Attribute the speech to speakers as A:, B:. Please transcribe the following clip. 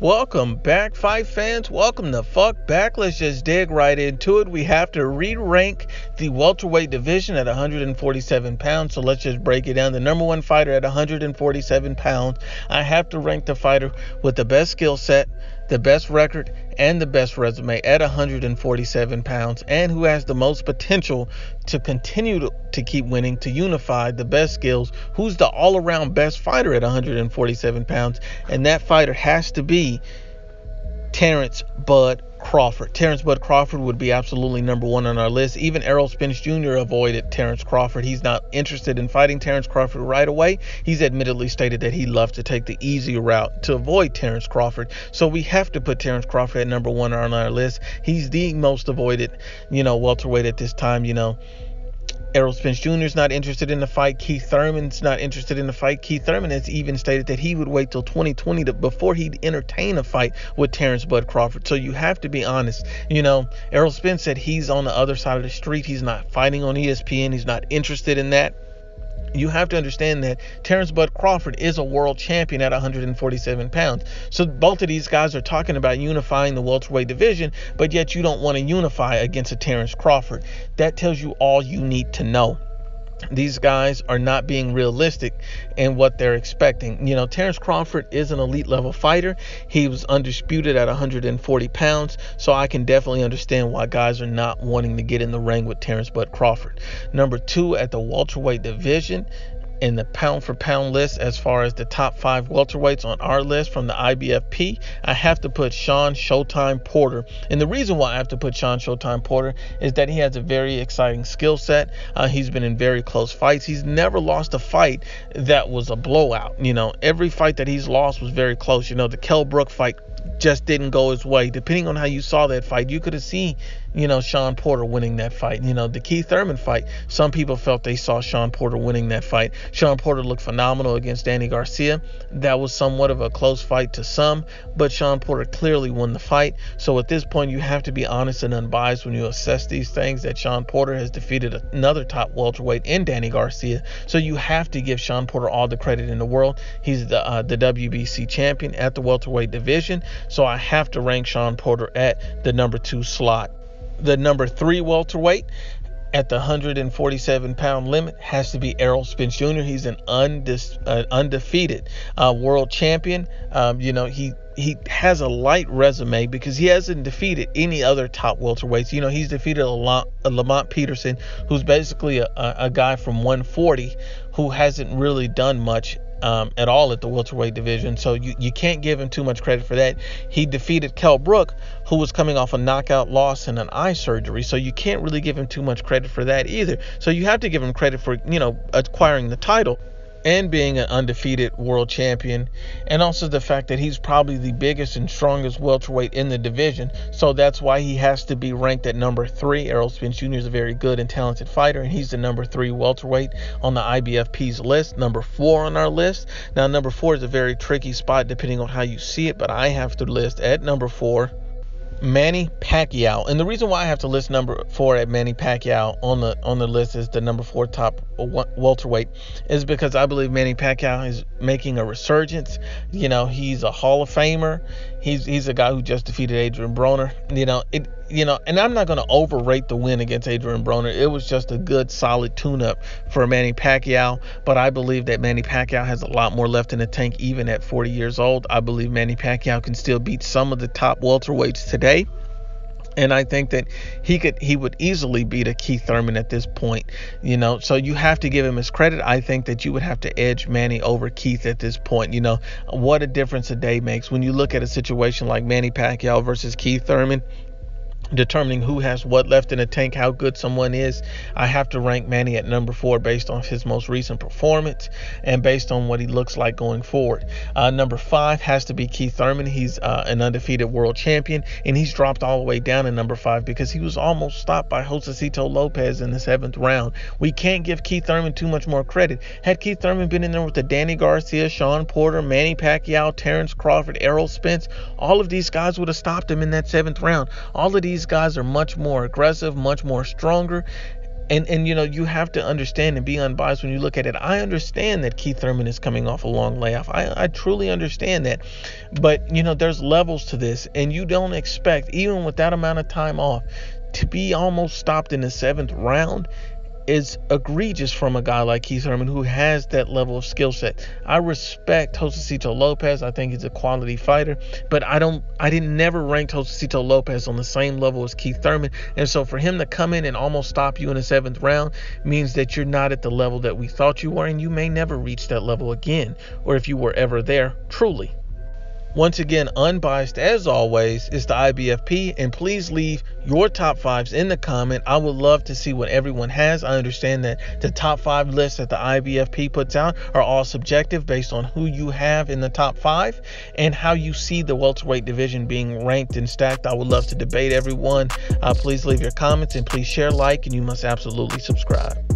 A: Welcome back, fight fans. Welcome the fuck back. Let's just dig right into it. We have to re-rank the welterweight division at 147 pounds. So let's just break it down. The number one fighter at 147 pounds. I have to rank the fighter with the best skill set, the best record, and the best resume at 147 pounds, and who has the most potential to continue to keep winning, to unify the best skills, who's the all-around best fighter at 147 pounds, and that fighter has to be Terence Bud Crawford. Terence Bud Crawford would be absolutely number one on our list. Even Errol Spence Jr. avoided Terence Crawford. He's not interested in fighting Terence Crawford right away. He's admittedly stated that he loves to take the easy route to avoid Terence Crawford. So we have to put Terence Crawford at number one on our list. He's the most avoided, welterweight at this time. Errol Spence Jr. is not interested in the fight. Keith Thurman's not interested in the fight. Keith Thurman has even stated that he would wait till 2020 before he'd entertain a fight with Terence Bud Crawford. So you have to be honest. Errol Spence said he's on the other side of the street. He's not fighting on ESPN. He's not interested in that. You have to understand that Terence Bud Crawford is a world champion at 147 pounds. So both of these guys are talking about unifying the welterweight division, but yet you don't want to unify against a Terence Crawford. That tells you all you need to know. These guys are not being realistic in what they're expecting. Terence Crawford is an elite level fighter. He was undisputed at 140 pounds. So I can definitely understand why guys are not wanting to get in the ring with Terence Bud Crawford. Number two at the welterweight division in the pound for pound list, as far as the top 5 welterweights on our list from the Ibfp, I have to put Shawn Showtime Porter. And the reason why I have to put Shawn Showtime Porter is that he has a very exciting skill set. He's been in very close fights. He's never lost a fight that was a blowout. Every fight that he's lost was very close. The Kell Brook fight just didn't go his way. Depending on how you saw that fight, you could have seen Shawn Porter winning that fight. The Keith Thurman fight, some people felt they saw Shawn Porter winning that fight. Shawn Porter looked phenomenal against Danny Garcia. That was somewhat of a close fight to some, but Shawn Porter clearly won the fight. So at this point, you have to be honest and unbiased when you assess these things, that Shawn Porter has defeated another top welterweight in Danny Garcia. So you have to give Shawn Porter all the credit in the world. He's the WBC champion at the welterweight division. So I have to rank Shawn Porter at the number 2 slot. The number 3 welterweight at the 147 pound limit has to be Errol Spence Jr. He's an undefeated world champion. He has a light resume because he hasn't defeated any other top welterweights. He's defeated Lamont Peterson, who's basically a guy from 140 who hasn't really done much at all at the welterweight division. So you can't give him too much credit for that. He defeated Kell Brook, who was coming off a knockout loss and an eye surgery. So you can't really give him too much credit for that either. So you have to give him credit for, acquiring the title and being an undefeated world champion, and also the fact that he's probably the biggest and strongest welterweight in the division. So that's why he has to be ranked at number 3. Errol Spence Jr. is a very good and talented fighter, and he's the number 3 welterweight on the IBFP's list. Number 4 on our list. Now, number 4 is a very tricky spot depending on how you see it, but I have to list at number 4 Manny Pacquiao. And the reason why I have to list number 4 at Manny Pacquiao on the list is the number 4 top welterweight is because I believe Manny Pacquiao is making a resurgence. He's a Hall of Famer. He's a guy who just defeated Adrian Broner. And I'm not going to overrate the win against Adrian Broner. It was just a good, solid tune-up for Manny Pacquiao. But I believe that Manny Pacquiao has a lot more left in the tank, even at 40 years old. I believe Manny Pacquiao can still beat some of the top welterweights today. And I think that he would easily beat a Keith Thurman at this point, so you have to give him his credit. I think that you would have to edge Manny over Keith at this point. What a difference a day makes when you look at a situation like Manny Pacquiao versus Keith Thurman. Determining who has what left in the tank, how good someone is, I have to rank Manny at number 4 based on his most recent performance and based on what he looks like going forward. Number 5 has to be Keith Thurman. He's an undefeated world champion, and he's dropped all the way down in number 5 because he was almost stopped by Josecito Lopez in the 7th round. We can't give Keith Thurman too much more credit. Had Keith Thurman been in there with the Danny Garcia, Shawn Porter, Manny Pacquiao, Terence Crawford, Errol Spence, all of these guys would have stopped him in that 7th round. All of these guys are much more aggressive, much more stronger, And you know, you have to understand and be unbiased when you look at it. I understand that Keith Thurman is coming off a long layoff. I truly understand that. But, you know, there's levels to this, and you don't expect, even with that amount of time off, to be almost stopped in the 7th round is egregious from a guy like Keith Thurman, who has that level of skill set. I respect Josecito Lopez. I think he's a quality fighter, but I didn't never rank Josecito Lopez on the same level as Keith Thurman. And so for him to come in and almost stop you in the 7th round means that you're not at the level that we thought you were, and you may never reach that level again, or if you were ever there, truly. Once again, Unbiased, as always, is the IBFP, and please leave your top 5s in the comment. I would love to see what everyone has. I understand that the top 5 lists that the IBFP puts out are all subjective based on who you have in the top 5 and how you see the welterweight division being ranked and stacked. I would love to debate everyone. Please leave your comments, and please share, like, and you must absolutely subscribe.